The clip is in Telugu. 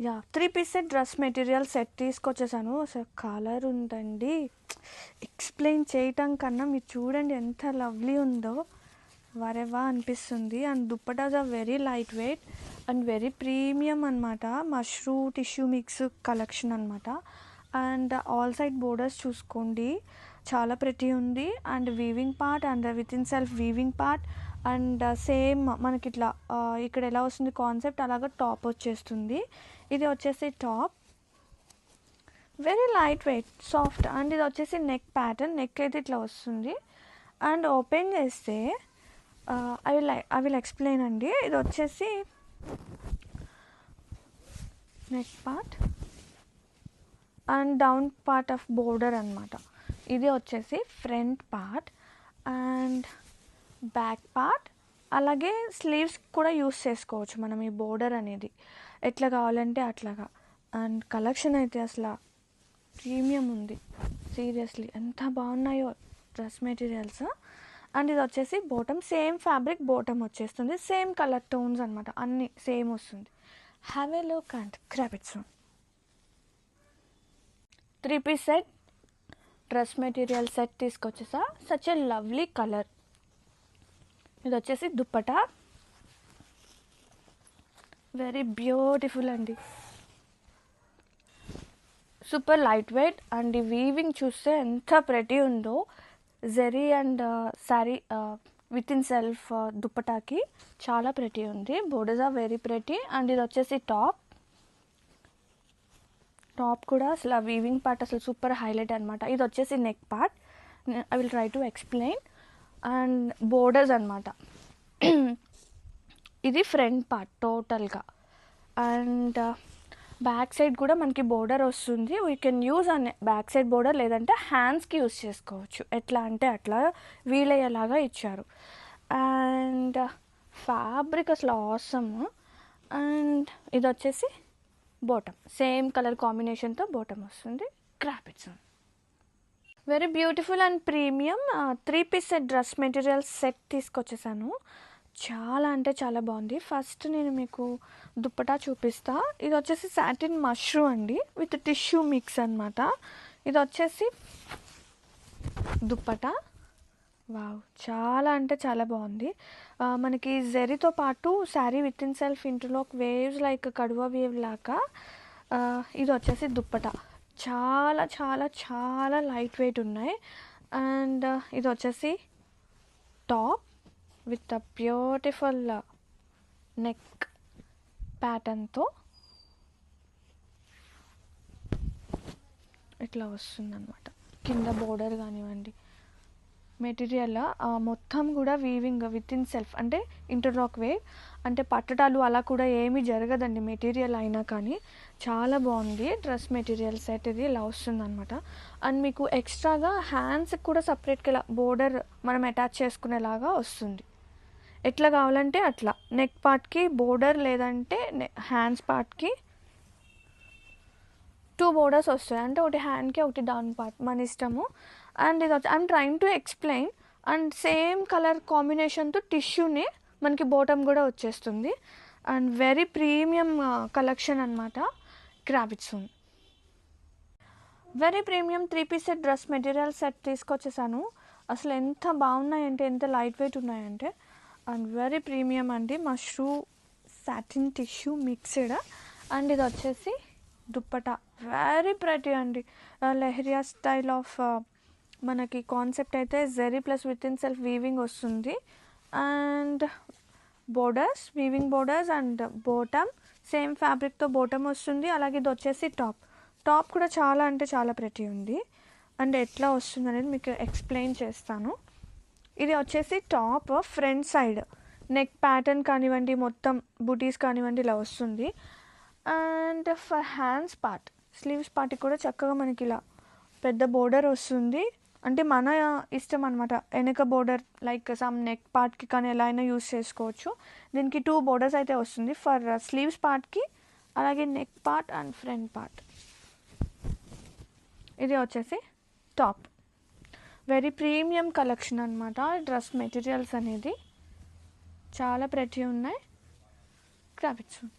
Yeah! 3 piece set dress material set తీసుకొచ్చేసాను. అసలు కలర్ ఉందండి. ఎక్స్‌ప్లెయిన్ చేయటం కన్నా మీరు చూడండి ఎంత లవ్లీ ఉందో. వరెవా అనిపిస్తుంది. And dupattas are very light weight and very premium అనమాట. మష్రూ టిష్యూ మిక్స్ కలెక్షన్ అనమాట. అండ్ ఆల్ సైడ్ బోర్డర్స్ చూసుకోండి. చాలా ప్రెటీ ఉంది. And weaving part and with in self weaving part and same మనకి ఇట్లా ఇక్కడ ఎలా వస్తుంది కాన్సెప్ట్ అలాగా టాప్ వచ్చేస్తుంది. ఇది వచ్చేసి top very light weight soft. And ఇది వచ్చేసి నెక్ ప్యాటర్న్. నెక్ అయితే ఇట్లా వస్తుంది. అండ్ ఓపెన్ చేస్తే ఐ విల్ ఎక్స్ప్లెయిన్ అండి. ఇది వచ్చేసి neck part and down part of border అనమాట. ఇది వచ్చేసి front part and back part. అలాగే స్లీవ్స్ కూడా యూస్ చేసుకోవచ్చు మనం ఈ బోర్డర్ అనేది ఎట్లా కావాలంటే అట్లాగా. అండ్ కలెక్షన్ అయితే అసలు ప్రీమియం ఉంది. సీరియస్లీ ఎంత బాగున్నాయో డ్రెస్ మెటీరియల్స్. అండ్ ఇది వచ్చేసి బాటమ్ సేమ్ ఫ్యాబ్రిక్ బాటమ్ వచ్చేస్తుంది. సేమ్ కలర్ టోన్స్ అనమాట. అన్నీ సేమ్ వస్తుంది. Have a look and grab it soon. 3 piece set dress material set తీసుకొచ్చేసా. Such a lovely colour. ఇది వచ్చేసి దుప్పటా వెరీ బ్యూటిఫుల్ అండి. సూపర్ లైట్ వెయిట్ అండ్ ఈ వీవింగ్ చూస్తే ఎంత ప్రెటీ ఉందో. Zari and sari with in self దుప్పటాకి చాలా ప్రెటీ ఉంది. Borders are very pretty. And ఇది వచ్చేసి టాప్ కూడా అసలు వీవింగ్ పార్ట్ అసలు సూపర్ హైలైట్ అనమాట. ఇది వచ్చేసి neck part. I will try to explain. And borders అనమాట. ఇది ఫ్రంట్ పార్ట్ టోటల్గా. అండ్ బ్యాక్ సైడ్ కూడా మనకి బోర్డర్ వస్తుంది. వీ కెన్ యూజ్ అనే బ్యాక్ సైడ్ బోర్డర్ లేదంటే హ్యాండ్స్కి యూజ్ చేసుకోవచ్చు. ఎట్లా అంటే అట్లా వీలయ్యేలాగా ఇచ్చారు. అండ్ ఫ్యాబ్రిక్ అసలు ఆసమ్. అండ్ ఇది వచ్చేసి బాటమ్ సేమ్ కలర్ కాంబినేషన్తో బాటమ్ వస్తుంది. Grab it soon. Very beautiful and premium 3 piece set dress material set తీసుకొచ్చేసాను. చాలా అంటే చాలా బాగుంది. ఫస్ట్ నేను మీకు దుప్పటా చూపిస్తా. ఇది వచ్చేసి సాటిన్ మష్రూ అండి విత్ టిష్యూ మిక్స్ అనమాట. ఇది వచ్చేసి దుప్పటా. వావ్ చాలా అంటే చాలా బాగుంది. మనకి జెరీతో పాటు sari with in self interlock weaves like kadhua weave లాగా. ఇది వచ్చేసి దుప్పటా చాలా చాలా చాలా లైట్ వెయిట్ ఉన్నాయి. అండ్ ఇది వచ్చేసి top with a beautiful neck ప్యాటర్న్తో ఇట్లా వస్తుందన్నమాట. కింద బోర్డర్ కానివ్వండి మెటీరియల్ మొత్తం కూడా వీవింగ్ విత్ ఇన్ సెల్ఫ్ అంటే ఇంటర్లాక్ వేవ్ అంటే పట్టడాలు అలా కూడా ఏమీ జరగదండి మెటీరియల్ అయినా కానీ. చాలా బాగుంది డ్రెస్ మెటీరియల్ సెట్. ఇది ఇలా వస్తుందన్నమాట. అండ్ మీకు ఎక్స్ట్రాగా హ్యాండ్స్కి కూడా సపరేట్గా ఇలా బోర్డర్ మనం అటాచ్ చేసుకునేలాగా వస్తుంది. ఎట్లా కావాలంటే అట్లా నెక్ పార్ట్కి బోర్డర్ లేదంటే హ్యాండ్స్ పార్ట్కి 2 బోర్డర్స్ వస్తాయి. అంటే ఒకటి హ్యాండ్కి ఒకటి డౌన్ పార్ట్ మన ఇష్టము. అండ్ ఇది వచ్చి I'm trying to explain. And same colour కాంబినేషన్తో టిష్యూని మనకి బాటమ్ కూడా వచ్చేస్తుంది. అండ్ వెరీ ప్రీమియం కలెక్షన్ అనమాట. Grab it soon. Very premium 3 piece set dress material set తీసుకొచ్చేసాను. అసలు ఎంత బాగున్నాయంటే ఎంత లైట్ వెయిట్ ఉన్నాయంటే. అండ్ వెరీ ప్రీమియం అండి. Mashru satin tissue mixed. And ఇది వచ్చేసి దుప్పటా వెరీ ప్రెటీ అండి. లెహరియా స్టైల్ ఆఫ్ మనకి కాన్సెప్ట్ అయితే zari plus with in self weaving వస్తుంది. And borders weaving borders and bottom same ఫ్యాబ్రిక్తో బాటమ్ వస్తుంది. అలాగే ఇది వచ్చేసి టాప్ కూడా చాలా అంటే చాలా ప్రెటీ ఉంది. అండ్ ఎట్లా వస్తుంది అనేది మీకు ఎక్స్ప్లెయిన్ చేస్తాను. ఇది వచ్చేసి top front side neck pattern కానివ్వండి మొత్తం బూటీస్ కానివ్వండి ఇలా వస్తుంది. And for hands part sleeves పార్ట్కి కూడా చక్కగా మనకి ఇలా పెద్ద బోర్డర్ వస్తుంది. అంటే మన ఇష్టం అనమాట. వెనక బోర్డర్ లైక్ సమ్ నెక్ పార్ట్కి కానీ ఎలా అయినా యూస్ చేసుకోవచ్చు. దీనికి 2 బోర్డర్స్ అయితే వస్తుంది ఫర్ స్లీవ్స్ పార్ట్కి అలాగే neck part and front part. ఇది వచ్చేసి టాప్. వెరీ ప్రీమియం కలెక్షన్ అనమాట. డ్రెస్ మెటీరియల్స్ అనేది చాలా ప్రెటీ ఉన్నాయి. Grab it soon.